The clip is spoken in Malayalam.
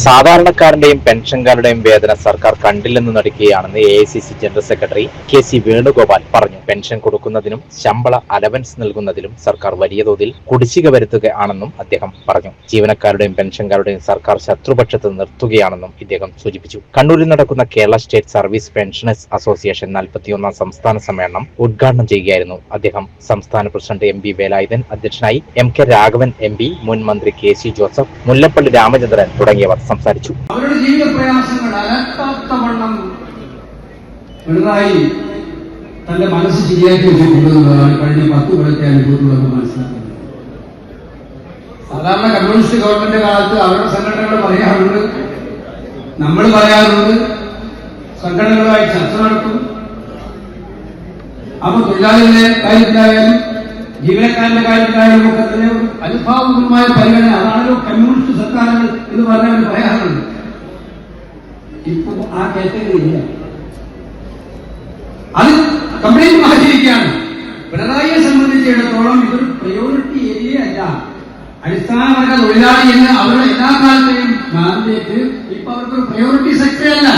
സാധാരണക്കാരന്റെയും പെൻഷൻകാരുടെയും വേദന സർക്കാർ കണ്ടില്ലെന്ന് നടിക്കുകയാണെന്ന് AICC general secretary KC Venugopal പറഞ്ഞു. പെൻഷൻ കൊടുക്കുന്നതിനും ശമ്പള അലവൻസ് നൽകുന്നതിലും സർക്കാർ വലിയ തോതിൽ കുടിശ്ശിക വരുത്തുകയാണെന്നും അദ്ദേഹം പറഞ്ഞു. ജീവനക്കാരുടെയും പെൻഷൻകാരുടെയും സർക്കാർ ശത്രുപക്ഷത്ത് നിർത്തുകയാണെന്നും ഇദ്ദേഹം സൂചിപ്പിച്ചു. കണ്ണൂരിൽ നടക്കുന്ന Kerala state service pensioners association 41ാം സംസ്ഥാന സമ്മേളനം ഉദ്ഘാടനം ചെയ്യുകയായിരുന്നു അദ്ദേഹം. സംസ്ഥാന പ്രസിഡന്റ് MB വേലായുധൻ അധ്യക്ഷനായി, MK രാഘവൻ MP, മുൻ മന്ത്രി KC ജോസഫ്, മുല്ലപ്പള്ളി രാമചന്ദ്രൻ തുടങ്ങിയവർ സംസാരിച്ചു. അവരുടെ ജീവിത പ്രയാസങ്ങൾ അലക്കാത്തവണ്ണം പിണറായി തന്റെ മനസ്സ് ശരിയാക്കി വെച്ചിട്ടുള്ളതാണ് കഴിഞ്ഞ 10 കൊല്ലത്തെ അനുഭവത്തിലൊക്കെ മനസ്സിലാക്കുന്നത്. സാധാരണ കമ്മ്യൂണിസ്റ്റ് ഗവൺമെന്റ് കാലത്ത് അവരുടെ സംഘടനകൾ പറയാറുണ്ട്, നമ്മൾ പറയാറുണ്ട്, സംഘടനകളുമായി ചർച്ച നടത്തും. അപ്പൊ തൊഴിലാളികളുടെ കാര്യത്തിലായാലും ജീവനക്കാരന്റെ കാര്യത്തിലായാലും ഒക്കെ തന്നെ അനുഭാവപൂർവമായ പരിഗണന, അതാണല്ലോ കമ്മ്യൂണിസ്റ്റ് സർക്കാരുകൾ എന്ന് പറഞ്ഞാൽ പറയാറുണ്ട്. ഇപ്പൊ ആ കാറ്റഗറി ഇല്ല, അത് കംപ്ലീറ്റ് മാറ്റിയിരിക്കുകയാണ്. പിണറായിയെ സംബന്ധിച്ചിടത്തോളം ഇതൊരു പ്രയോറിറ്റി ഏരിയ അല്ല. അടിസ്ഥാനവർഗ തൊഴിലാളി എന്ന് അവരുടെ എല്ലാ കാലത്തെയും മാറിലേക്ക് ഇപ്പൊ അവർക്കൊരു പ്രയോറിറ്റി സെക്ടർ അല്ല.